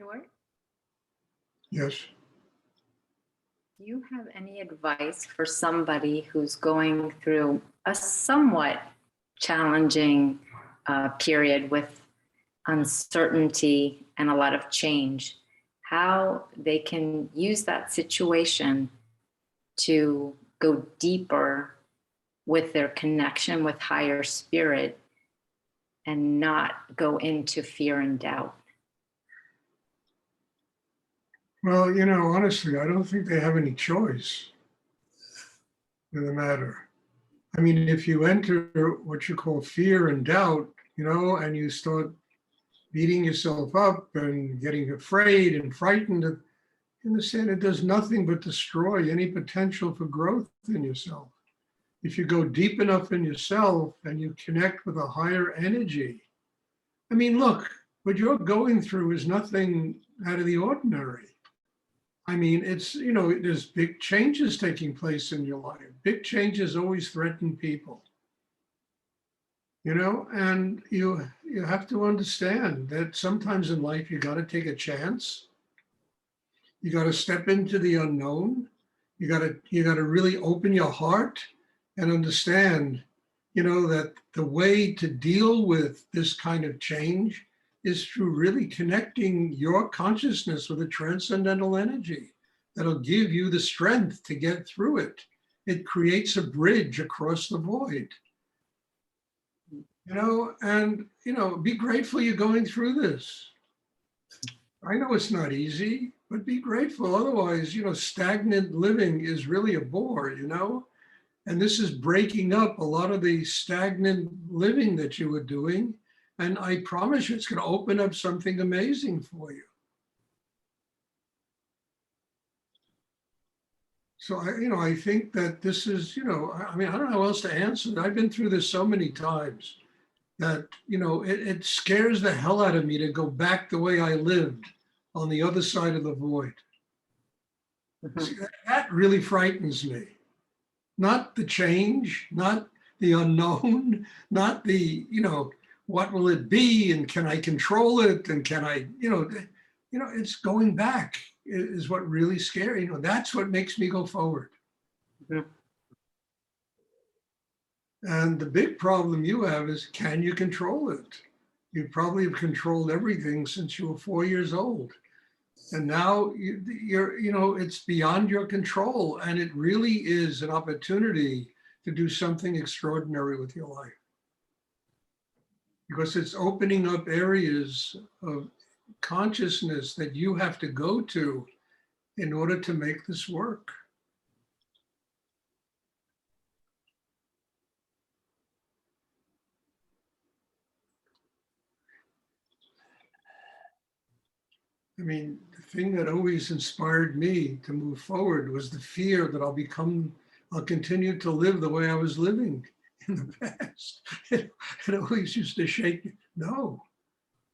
Stuart, Yes. do you have any advice for somebody who's going through a somewhat challenging period with uncertainty and a lot of change? How they can use that situation to go deeper with their connection with higher spirit and not go into fear and doubt? Well, honestly, I don't think they have any choice in the matter. I mean, if you enter what you call fear and doubt, and you start beating yourself up and getting afraid and frightened, in the sense, it does nothing but destroy any potential for growth in yourself. If you go deep enough in yourself and you connect with a higher energy, I mean, look, what you're going through is nothing out of the ordinary. I mean, it's, there's big changes taking place in your life. Big changes always threaten people, and you have to understand that sometimes in life, you got to take a chance. You got to step into the unknown. You got to really open your heart and understand, that the way to deal with this kind of change is through really connecting your consciousness with a transcendental energy that'll give you the strength to get through it. It creates a bridge across the void. And be grateful you're going through this. I know it's not easy, but be grateful. Otherwise, stagnant living is really a bore, and this is breaking up a lot of the stagnant living that you were doing. And I promise you, it's going to open up something amazing for you. So I think that this is, I mean, I don't know how else to answer it. I've been through this so many times that, it scares the hell out of me to go back the way I lived on the other side of the void. Mm-hmm. See, that really frightens me. Not the change, not the unknown, not the, what will it be and can I control it and can I, it's going back is what really scary. That's what makes me go forward. Mm-hmm. And the big problem you have is, can you control it? You probably have controlled everything since you were 4 years old. And now you're, it's beyond your control. And it really is an opportunity to do something extraordinary with your life. Because it's opening up areas of consciousness that you have to go to in order to make this work. I mean, the thing that always inspired me to move forward was the fear that I'll continue to live the way I was living in the past. It always used to shake me. No,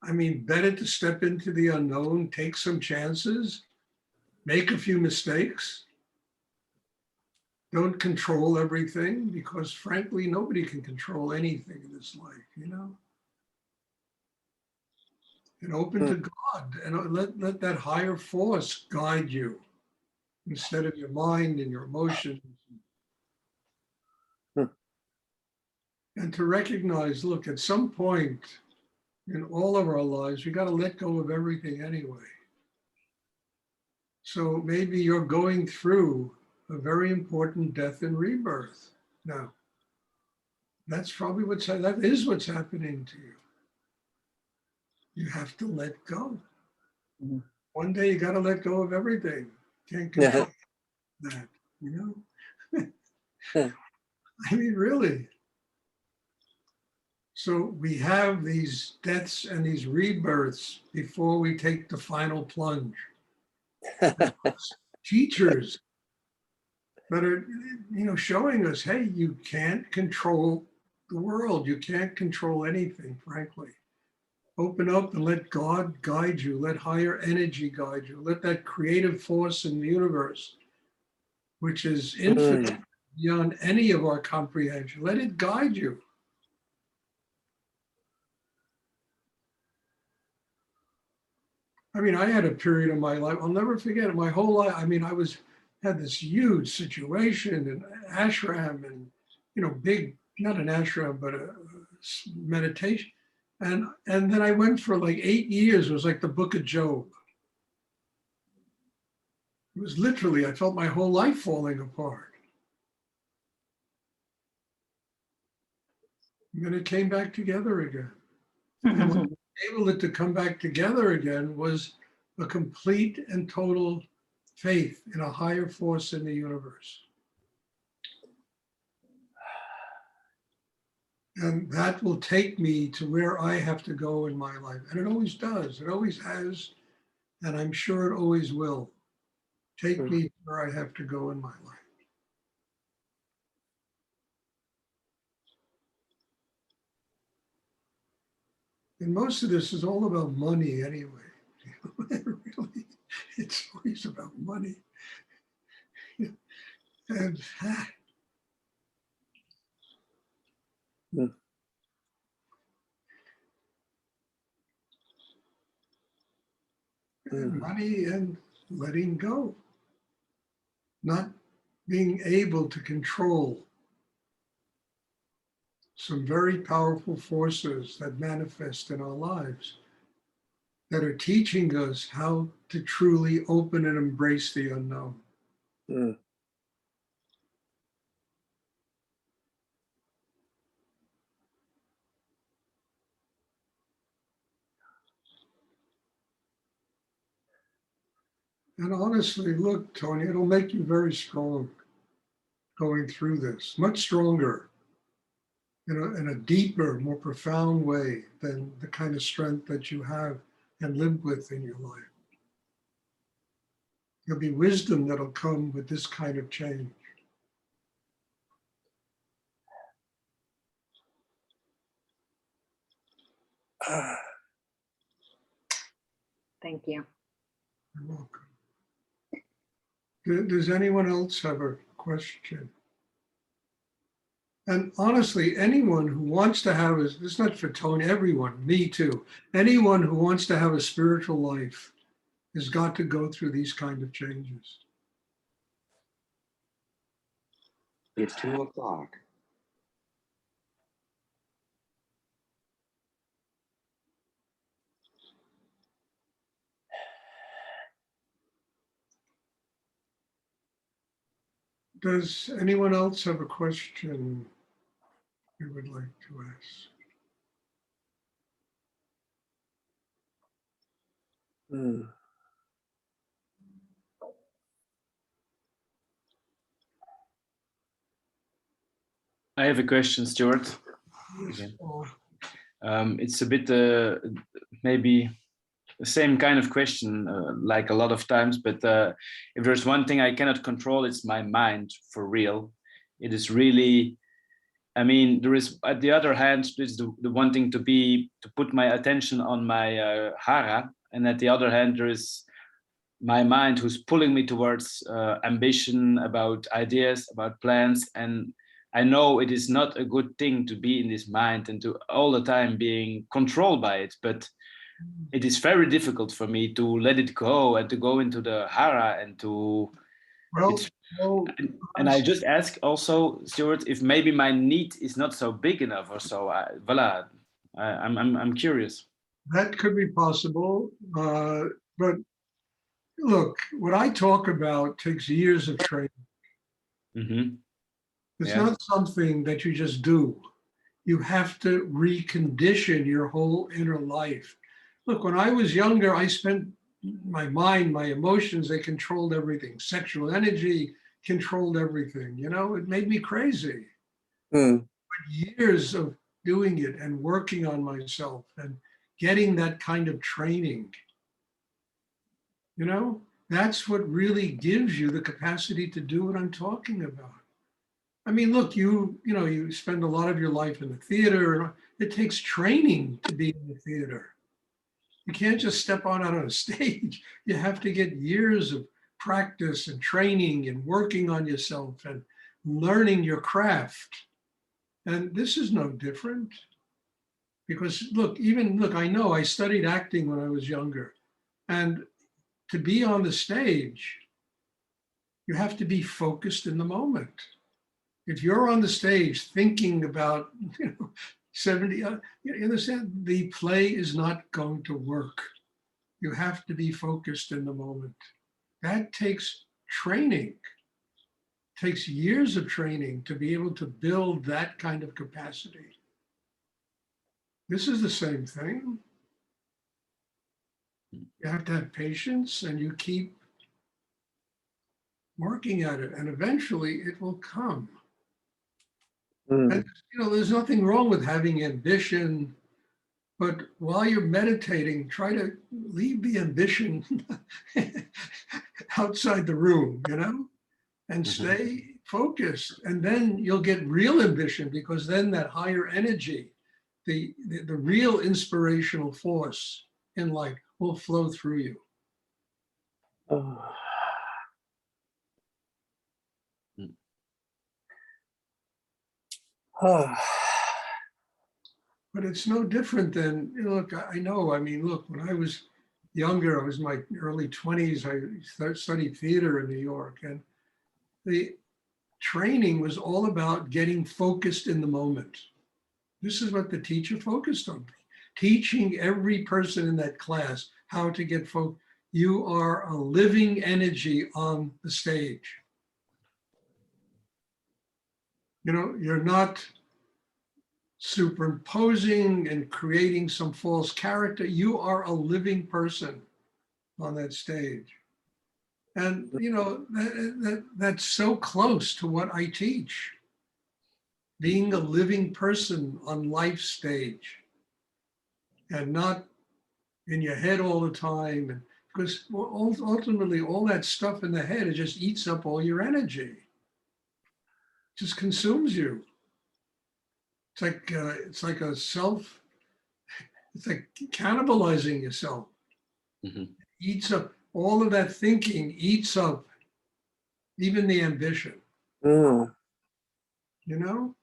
I mean, better to step into the unknown, take some chances, make a few mistakes. Don't control everything, because frankly, nobody can control anything in this life, And open to God and let that higher force guide you instead of your mind and your emotions. And to recognize, look, at some point in all of our lives, we got to let go of everything anyway. So maybe you're going through a very important death and rebirth now. That is what's happening to you. You have to let go. Mm-hmm. One day you got to let go of everything. Can't control that, I mean, really. So we have these deaths and these rebirths before we take the final plunge. Teachers that are, showing us, hey, you can't control the world. You can't control anything, frankly. Open up and let God guide you. Let higher energy guide you. Let that creative force in the universe, which is infinite beyond any of our comprehension, let it guide you. I mean, I had a period of my life, I'll never forget it, my whole life. I mean, had this huge situation in ashram and, big, not an ashram, but a meditation. And then I went for like 8 years. It was like the book of Job. It was literally, I felt my whole life falling apart. And then it came back together again. And what enabled it to come back together again was a complete and total faith in a higher force in the universe. And that will take me to where I have to go in my life. And it always does. It always has. And I'm sure it always will take me to where I have to go in my life. And most of this is all about money anyway. Really, it's always about money. And money and letting go, not being able to control some very powerful forces that manifest in our lives that are teaching us how to truly open and embrace the unknown. And honestly, look, Tony, it'll make you very strong going through this, much stronger in a deeper, more profound way than the kind of strength that you have and live with in your life. There'll be wisdom that'll come with this kind of change. Thank you. You're welcome. Does anyone else have a question? And honestly, anyone who wants to have, this is not for Tony, everyone, me too, anyone who wants to have a spiritual life has got to go through these kind of changes. It's 2:00. Does anyone else have a question you would like to ask? I have a question, Stuart. Yes, Paul. It's a bit maybe the same kind of question, like a lot of times, but if there's one thing I cannot control, it's my mind, for real. It is really, I mean, there is, at the other hand, there's the wanting to put my attention on my hara, and at the other hand, there is my mind who's pulling me towards ambition, about ideas, about plans. And I know it is not a good thing to be in this mind and to all the time being controlled by it, but it is very difficult for me to let it go and to go into the hara and to, Well, and I just ask also, Stuart, if maybe my need is not so big enough or so. Voila, I'm curious. that could be possible, but look, what I talk about takes years of training. Mm-hmm. It's not something that you just do. You have to recondition your whole inner life. Look, when I was younger, I spent my mind, my emotions, they controlled everything. Sexual energy controlled everything. It made me crazy. But years of doing it and working on myself and getting that kind of training, that's what really gives you the capacity to do what I'm talking about. I mean, look, you spend a lot of your life in the theater. It takes training to be in the theater. You can't just step out on a stage. You have to get years of practice and training and working on yourself and learning your craft. And this is no different. Because look, I know I studied acting when I was younger. And to be on the stage, you have to be focused in the moment. If you're on the stage thinking about, 70, you understand, the play is not going to work. You have to be focused in the moment. That takes training, takes years of training to be able to build that kind of capacity. This is the same thing. You have to have patience, and you keep working at it, and eventually it will come. And, there's nothing wrong with having ambition, but while you're meditating, try to leave the ambition outside the room, and stay focused. And then you'll get real ambition, because then that higher energy, the real inspirational force in life will flow through you. But it's no different than, look, I know, look, when I was younger, I was in my early 20s, I studied theater in New York, and the training was all about getting focused in the moment. This is what the teacher focused on, teaching every person in that class how to get focused. You are a living energy on the stage. You're not superimposing and creating some false character. You are a living person on that stage. And, that's so close to what I teach. Being a living person on life's stage, and not in your head all the time. And because ultimately all that stuff in the head, it just eats up all your energy. It just consumes you. It's like cannibalizing yourself. Eats up all of that thinking, eats up even the ambition. I know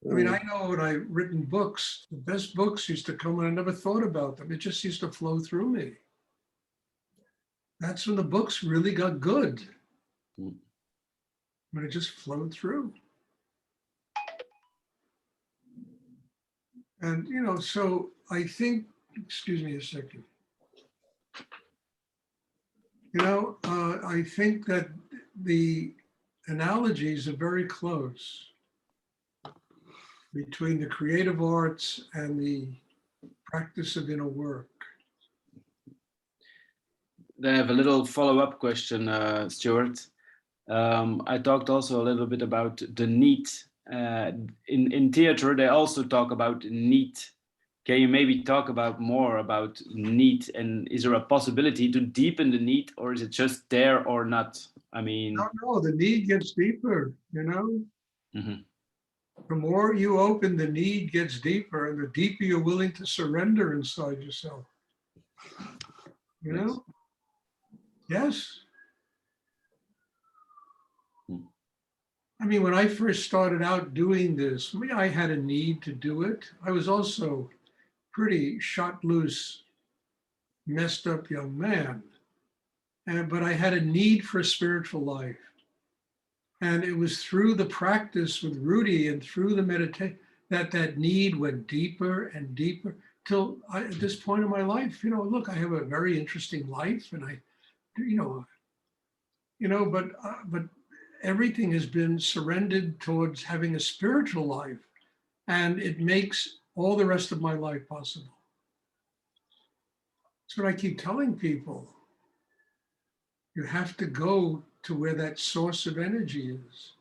when I've written books, the best books used to come when I never thought about them. It just used to flow through me. That's when the books really got good. When it just flowed through. And, so I think, excuse me a second. I think that the analogies are very close between the creative arts and the practice of inner work. Then I have a little follow-up question, Stuart. I talked also a little bit about the need. In theater, they also talk about need. Can you maybe talk about more about need, and is there a possibility to deepen the need, or is it just there or not? No, the need gets deeper, The more you open, the need gets deeper, and the deeper you're willing to surrender inside yourself. Yes. When I first started out doing this, I had a need to do it. I was also pretty shot loose, messed up young man. But I had a need for a spiritual life. And it was through the practice with Rudy and through the meditation that need went deeper and deeper till at this point in my life, look, I have a very interesting life, and but everything has been surrendered towards having a spiritual life, and it makes all the rest of my life possible. That's what I keep telling people. You have to go to where that source of energy is.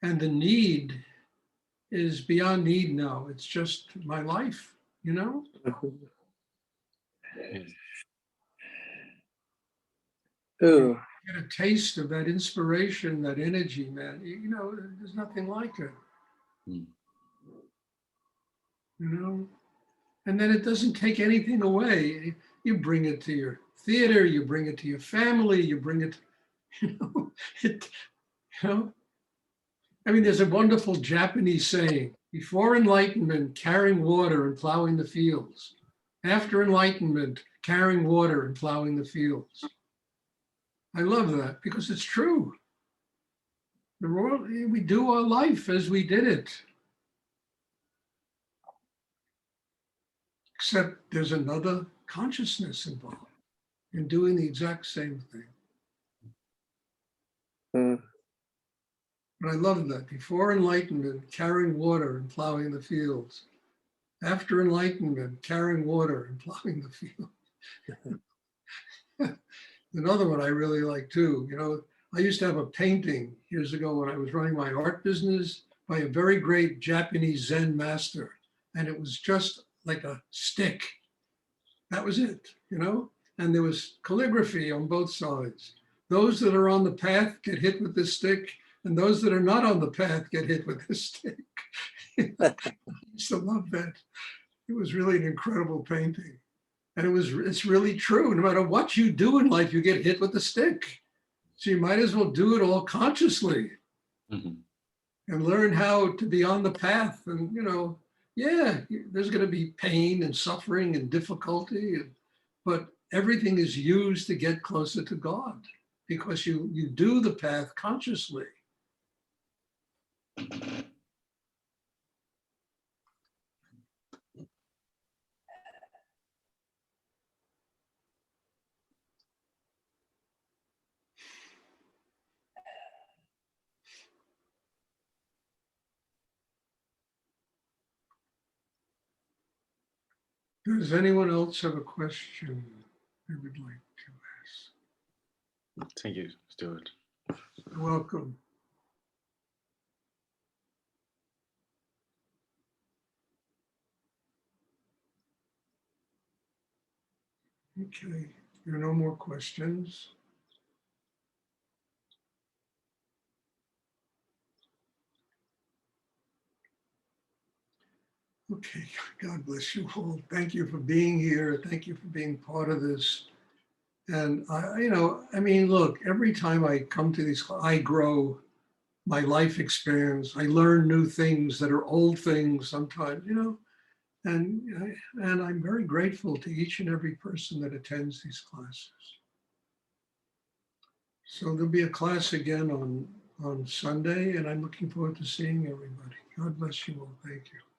And the need is beyond need now. It's just my life, Ooh. Get a taste of that inspiration, that energy, man. There's nothing like it. And then it doesn't take anything away. You bring it to your theater, you bring it to your family, you bring it, there's a wonderful Japanese saying, before enlightenment, carrying water and plowing the fields. After enlightenment, carrying water and plowing the fields. I love that because it's true. The world, we do our life as we did it. Except there's another consciousness involved in doing the exact same thing. Mm. But I love that. Before enlightenment, carrying water and plowing the fields. After enlightenment, carrying water and plowing the field. Another one I really like too. You know, I used to have a painting years ago when I was running my art business by a very great Japanese Zen master. And it was just like a stick. That was it, you know? And there was calligraphy on both sides. Those that are on the path get hit with this stick, and those that are not on the path get hit with this stick. I used to love that. It was really an incredible painting. And it's really true. No matter what you do in life, you get hit with the stick. So you might as well do it all consciously Mhm. and learn how to be on the path. And, you know, yeah, there's going to be pain and suffering and difficulty, but everything is used to get closer to God because you do the path consciously. Does anyone else have a question they would like to ask? Thank you, Stuart. You're welcome. Okay, there are no more questions. Okay, God bless you all. Thank you for being here. Thank you for being part of this. And I mean, look, every time I come to these, I grow, my life expands. I learn new things that are old things sometimes, you know, and I'm very grateful to each and every person that attends these classes. So there'll be a class again on Sunday, and I'm looking forward to seeing everybody. God bless you all. Thank you.